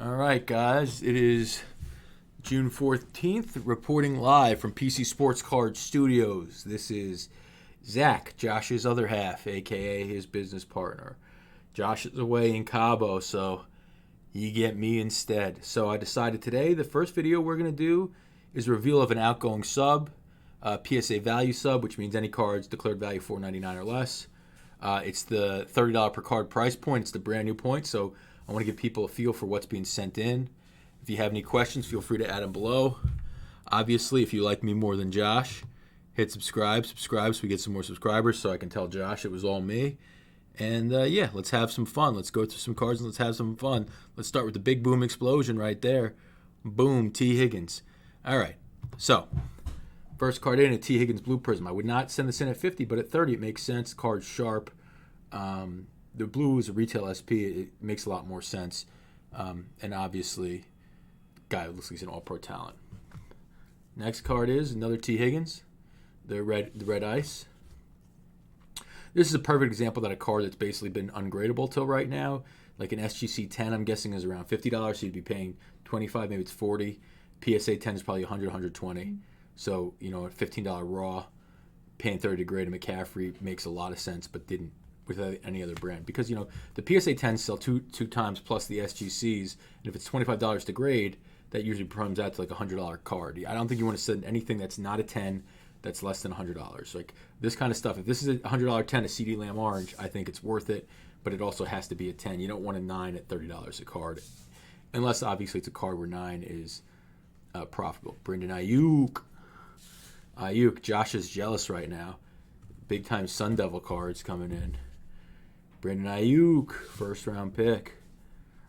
All right, guys. It is June 14th, reporting live from PC Sports Card Studios. This is Zach, Josh's other half, a.k.a. his business partner. Josh is away in Cabo, so you get me instead. So I decided today the first video we're going to do is a reveal of an outgoing sub, PSA value sub, which means any cards declared value $4.99 or less. It's the $30 per card price point. It's the brand new point, so I want to give people a feel for what's being sent in. If you have any questions, feel free to add them below. Obviously, if you like me more than Josh, hit subscribe so we get some more subscribers so I can tell Josh it was all me. And yeah, let's have some fun. Let's go through some cards and let's have some fun. Let's start with the big boom explosion right there. Boom, T. Higgins. All right, so first card in, a T. Higgins Blue Prism. I would not send this in at 50, but at 30 it makes sense. Card's sharp. The blue is a retail SP. It makes a lot more sense. And obviously, guy looks like he's an all-pro talent. Next card is another T. Higgins, the red ice. This is a perfect example that a card that's basically been ungradable till right now. Like an SGC 10, I'm guessing is around $50, so you'd be paying $25, maybe it's $40. PSA 10 is probably $100, $120. So, you know, at $15 raw, paying $30 to grade a McCaffrey makes a lot of sense, but didn't with any other brand. Because, you know, the PSA 10s sell two times plus the SGCs, and if it's $25 to grade, that usually comes out to like a $100 card. I don't think you want to send anything that's not a 10 that's less than $100. Like this kind of stuff, if this is a $100 10, a CD Lamb Orange, I think it's worth it, but it also has to be a 10. You don't want a 9 at $30 a card, unless obviously it's a card where 9 is profitable. Brendan Ayuk, Josh is jealous right now. Big time Sun Devil cards coming in. Brendan Ayuk, first round pick.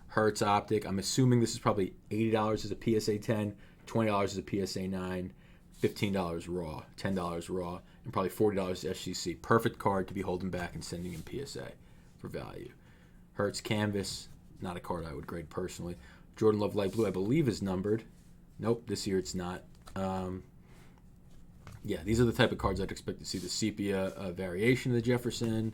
Hertz Optic. I'm assuming this is probably $80 as a PSA 10, $20 as a PSA 9, $15 raw, $10 raw, and probably $40 SGC. Perfect card to be holding back and sending in PSA for value. Hertz Canvas, not a card I would grade personally. Jordan Love Light Blue, I believe, is numbered. Nope, this year it's not. Yeah, these are the type of cards I'd expect to see. The sepia variation of the Jefferson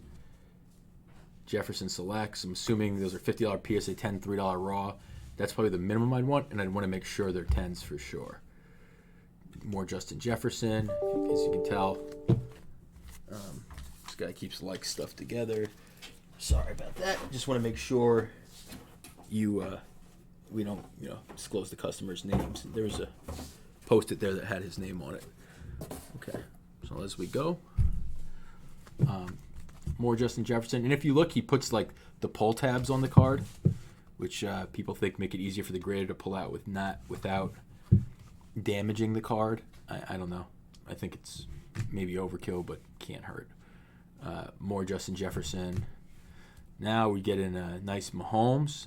Selects. I'm assuming those are $50 PSA 10, $3 raw. That's probably the minimum I'd want, and I'd want to make sure they're 10s for sure. More Justin Jefferson, as you can tell. This guy keeps like stuff together. Sorry about that. Just want to make sure we don't disclose the customer's names. There was a post-it there that had his name on it. Okay, so as we go, more Justin Jefferson. And if you look, he puts like the pull tabs on the card, which people think make it easier for the grader to pull out without damaging the card. I don't know. I think it's maybe overkill, but can't hurt. More Justin Jefferson. Now we get in a nice Mahomes.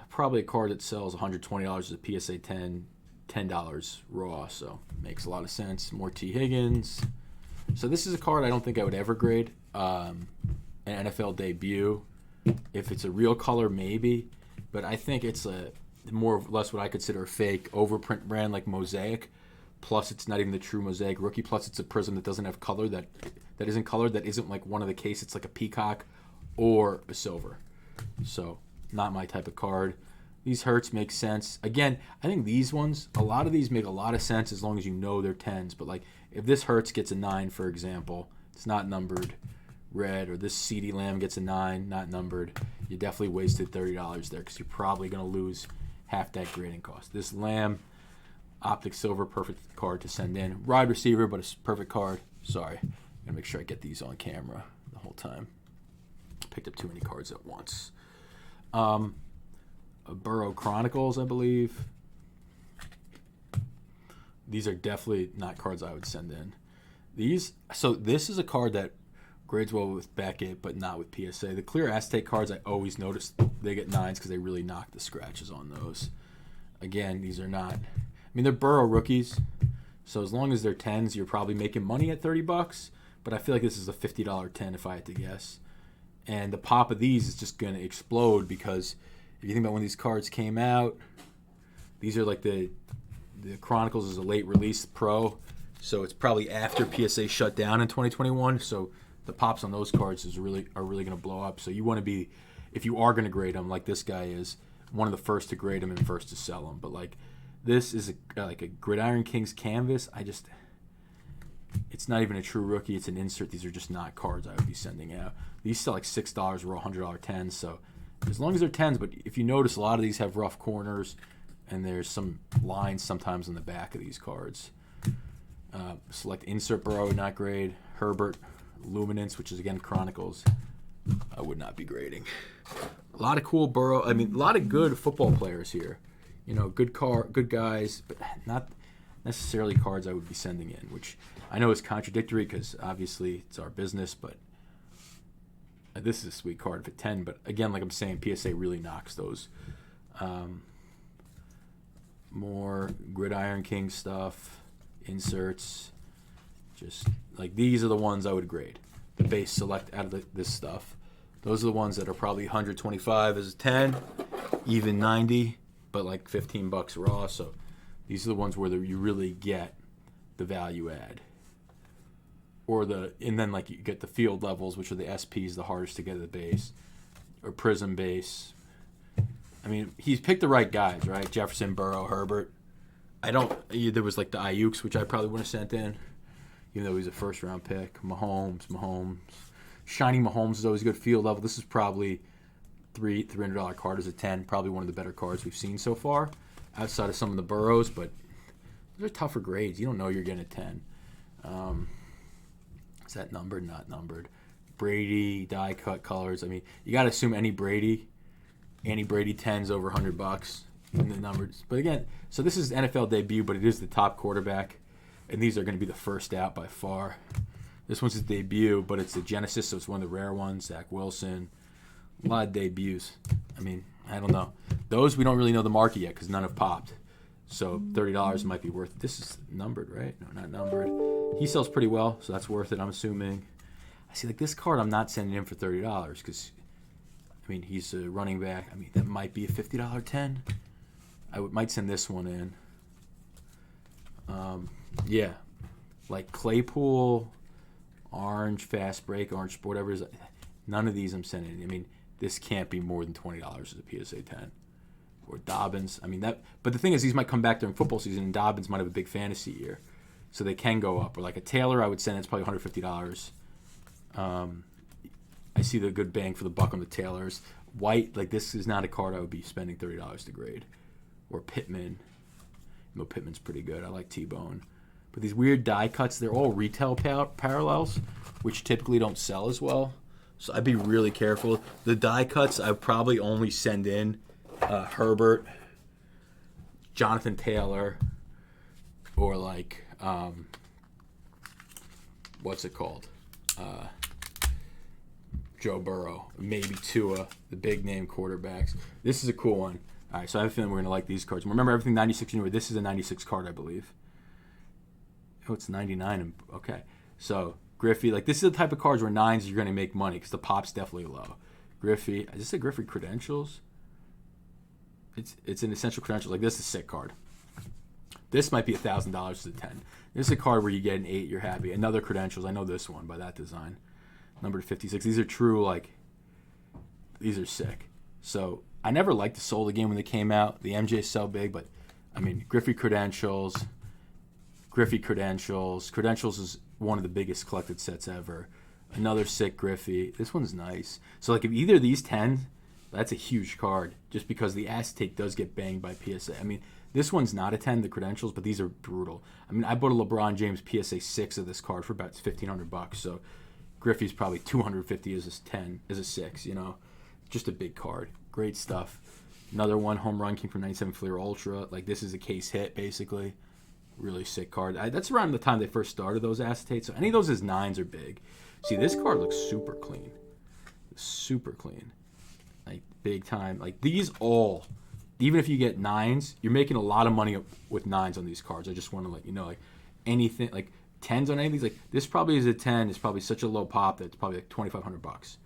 Probably a card that sells $120 as a PSA 10, $10 raw, so makes a lot of sense. More T. Higgins. So this is a card I don't think I would ever grade. An NFL debut. If it's a real color, maybe. But I think it's a more or less what I consider a fake overprint brand like Mosaic. Plus, it's not even the true Mosaic rookie. Plus, it's a prism that doesn't have color, that isn't colored, that isn't like one of the case. It's like a peacock or a silver. So, not my type of card. These Hertz make sense. Again, I think these ones, a lot of these make a lot of sense as long as you know they're 10s. But like, if this Hertz gets a 9, for example, it's not numbered red, or this CD Lamb gets a 9, not numbered, you definitely wasted $30 there because you're probably going to lose half that grading cost. This Lamb, Optic Silver, perfect card to send in. Wide receiver, but it's a perfect card. Sorry. I'm going to make sure I get these on camera the whole time. Picked up too many cards at once. Burrow Chronicles, I believe. These are definitely not cards I would send in. So this is a card that grades well with Beckett, but not with PSA. The clear Aztec cards, I always notice they get 9s because they really knock the scratches on those. Again, these are not. I mean, they're Burrow rookies, so as long as they're 10s, you're probably making money at $30. But I feel like this is a $50 10 if I had to guess. And the pop of these is just going to explode because if you think about when these cards came out, these are like the Chronicles is a late release pro, so it's probably after PSA shut down in 2021. So the pops on those cards are really going to blow up. So you want to be if you are going to grade them, like this guy is one of the first to grade them and first to sell them. But like this is like a Gridiron Kings canvas. It's not even a true rookie. It's an insert. These are just not cards I would be sending out. These sell like $6. We're $100 10s. So as long as they're 10s, but if you notice, a lot of these have rough corners, and there's some lines sometimes on the back of these cards. Select insert Burrow, not grade. Herbert, Luminance, which is again Chronicles, I would not be grading. A lot of cool Burrow. I mean, a lot of good football players here. You know, good guys, but not necessarily cards I would be sending in, which I know is contradictory because obviously it's our business, but this is a sweet card for 10. But again, like I'm saying, PSA really knocks those. More Gridiron King stuff, inserts, just like these are the ones I would grade. The base select out of this stuff. Those are the ones that are probably 125 as a 10, even 90, but like $15 raw. So these are the ones where you really get the value add. And then like you get the field levels, which are the SPs, the hardest to get at the base, or Prism base. I mean, he's picked the right guys, right? Jefferson, Burrow, Herbert. There was like the Ayuks, which I probably wouldn't have sent in, even though he's a first-round pick. Mahomes. Shiny Mahomes is always a good field level. This is probably $300 card as a 10. Probably one of the better cards we've seen so far, outside of some of the Burrows, but those are tougher grades. You don't know you're getting a 10. Is that numbered? Not numbered. Brady, die cut colors. I mean, you got to assume any Brady 10's over $100 in the numbers. But again, so this is NFL debut, but it is the top quarterback, and these are going to be the first out by far. This one's his debut, but it's the Genesis, so it's one of the rare ones. Zach Wilson, a lot of debuts. I mean, I don't know. Those we don't really know the market yet because none have popped. So $30 might be worth it. This is numbered, right? No, not numbered. He sells pretty well, so that's worth it, I'm assuming. I see, like this card I'm not sending in for $30 because, I mean, he's a running back. I mean, that might be a $50 10. I might send this one in. Yeah. Like Claypool, Orange, Fast Break, Orange, whatever it is. None of these I'm sending in. I mean, this can't be more than $20 as a PSA 10. Or Dobbins. I mean, but the thing is, these might come back during football season, and Dobbins might have a big fantasy year. So they can go up. Or like a Taylor, I would send it's probably $150. I see the good bang for the buck on the Taylors. White, like this is not a card I would be spending $30 to grade. Or Pittman. No, Pittman's pretty good. I like T-Bone. But these weird die cuts, they're all retail parallels, which typically don't sell as well. So I'd be really careful. The die cuts, I would probably only send in Herbert, Jonathan Taylor, or like, what's it called? Joe Burrow, maybe Tua, the big name quarterbacks. This is a cool one. All right, so I have a feeling we're going to like these cards. Remember everything 96 anyway. This is a 96 card, I believe. Oh, it's 99. Okay. So, Griffey, like this is the type of cards where 9s you're going to make money because the pop's definitely low. Griffey, is this a Griffey Credentials? It's an essential credential. Like this is a sick card. This might be $1,000 as a 10. This is a card where you get an 8, you're happy. Another Credentials. I know this one by that design. Number 56. These are true, like, these are sick. So, I never liked the Soul of the game when they came out. The MJ is so big, but, I mean, Griffey Credentials. Credentials is one of the biggest collected sets ever. Another sick Griffey. This one's nice. So, like, if either of these 10, that's a huge card just because the acetate does get banged by PSA. I mean, this one's not a 10, the Credentials, but these are brutal. I mean, I bought a LeBron James PSA 6 of this card for about $1,500. So Griffey's probably $250 as a 10, as a 6, you know. Just a big card. Great stuff. Another one, Home Run King from 97 Fleer Ultra. Like, this is a case hit, basically. Really sick card. That's around the time they first started those acetates. So any of those as 9s are big. See, this card looks super clean. Super clean. Like, big time. Like, these all, even if you get 9s, you're making a lot of money with 9s on these cards. I just want to let you know, like, anything, like, 10s on anything. Like, this probably is a 10. It's probably such a low pop that it's probably like $2,500.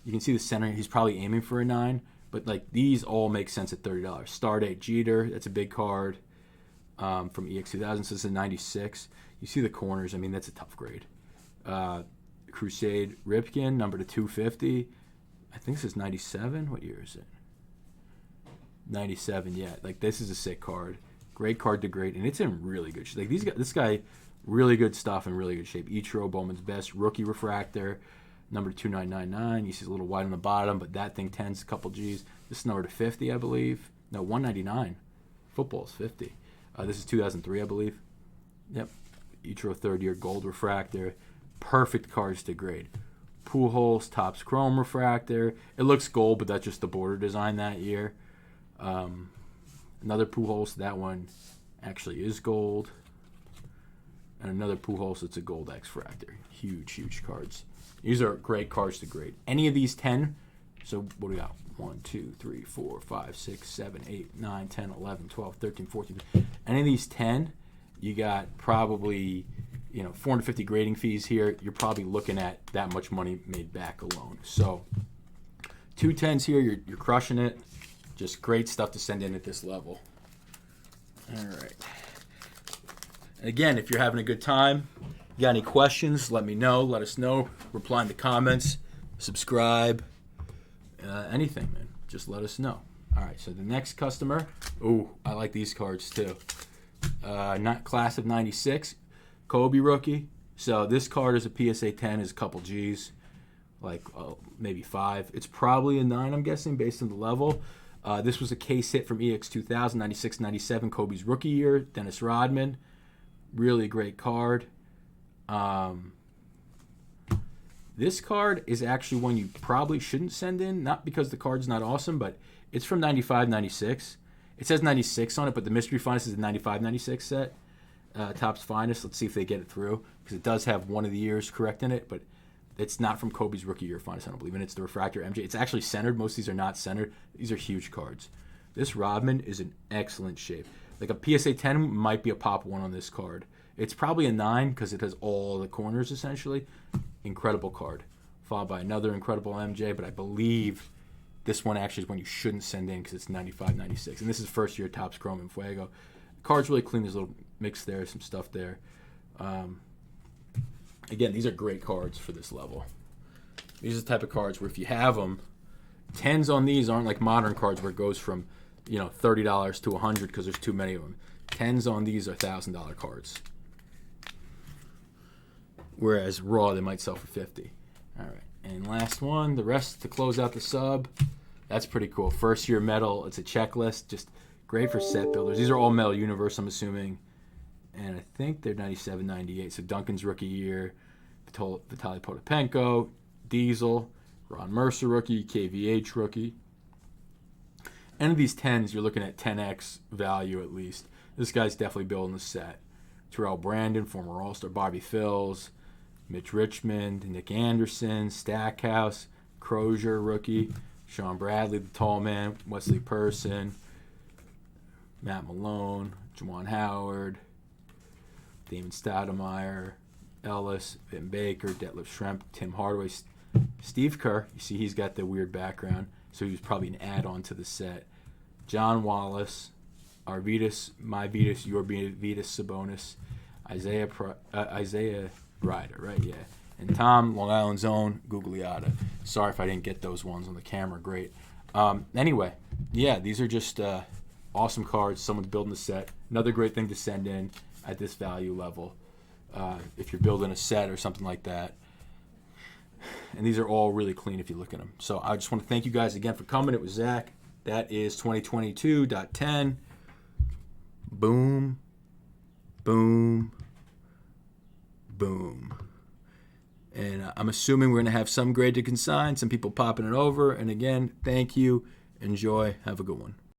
You can see the center. He's probably aiming for a 9. But, like, these all make sense at $30. Stardate Jeter. That's a big card from EX2000. So it's a 96. You see the corners. I mean, that's a tough grade. Crusade Ripken, number to 250. I think this is 97. What year is it? 97, yeah. Like, this is a sick card. Great card to great, and it's in really good shape. Like, this guy, really good stuff in really good shape. Ichiro, Bowman's Best, rookie refractor, number 2999. You see a little white on the bottom, but that thing tends a couple G's. This is number to 50, I believe. No, 199. Football's 50. This is 2003, I believe. Yep. Ichiro third-year gold refractor. Perfect cards to grade. Pujols, Topps Chrome refractor. It looks gold, but that's just the border design that year. Another Pujols, that one actually is gold. And another Pujols, it's a gold X refractor. Huge, huge cards. These are great cards to grade. Any of these 10, so what do we got? 1, 2, 3, 4, 5, 6, 7, 8, 9, 10, 11, 12, 13, 14. Any of these 10, you got probably, 450 grading fees here. You're probably looking at that much money made back alone. So 2 10s here, you're crushing it. Just great stuff to send in at this level. All right. Again, if you're having a good time, you got any questions, let me know. Let us know. Reply in the comments. Subscribe. Anything, man. Just let us know. All right, so the next customer. Ooh, I like these cards too. Not class of 96. Kobe rookie. So this card is a PSA 10, is a couple G's. Like maybe 5. It's probably a 9, I'm guessing, based on the level. This was a case hit from EX 2000, 96-97, Kobe's rookie year. Dennis Rodman. Really great card. This card is actually one you probably shouldn't send in, not because the card's not awesome, but it's from 95-96. It says 96 on it, but the Mystery Finest is a 95-96 set. Topps Finest. Let's see if they get it through, because it does have one of the years correct in it, but it's not from Kobe's rookie year Finest, I don't believe, and it's the Refractor MJ. It's actually centered. Most of these are not centered. These are huge cards. This Rodman is in excellent shape. Like a PSA 10 might be a pop 1 on this card. It's probably a 9 because it has all the corners essentially. Incredible card. Followed by another incredible MJ, but I believe this one actually is one you shouldn't send in because it's 95-96. And this is first year Topps Chrome and Fuego. The card's really clean. There's a little mix there, some stuff there. Again, these are great cards for this level. These are the type of cards where if you have them, 10s on these aren't like modern cards where it goes from $30 to $100 because there's too many of them. 10s on these are $1,000 cards. Whereas raw, they might sell for $50. All right. And last one, the rest to close out the sub. That's pretty cool. First year metal. It's a checklist. Just great for set builders. These are all metal universe, I'm assuming. And I think they're 97, 98. So Duncan's rookie year, Vitaly Potapenko, Diesel, Ron Mercer rookie, KVH rookie. Any of these 10s, you're looking at 10x value at least. This guy's definitely building the set. Terrell Brandon, former All-Star, Bobby Phils, Mitch Richmond, Nick Anderson, Stackhouse, Crozier rookie, Sean Bradley, the tall man, Wesley Person, Matt Malone, Juwan Howard, Damon Stoudemire, Ellis, Vin Baker, Detlef Schrempf, Tim Hardaway, Steve Kerr. You see he's got the weird background, so he was probably an add-on to the set. John Wallace, Arvidas, My Vitas, Your Vitas Sabonis, Isaiah Ryder, right? Yeah. And Tom, Long Island's own, Gugliotta. Sorry if I didn't get those ones on the camera. Great. Anyway, yeah, these are just awesome cards. Someone's building the set. Another great thing to send in at this value level if you're building a set or something like that. And these are all really clean if you look at them. So I just want to thank you guys again for coming. It was Zach. That is 2022.10. Boom, boom, boom. And I'm assuming we're going to have some grade to consign, some people popping it over. And again, thank you. Enjoy. Have a good one.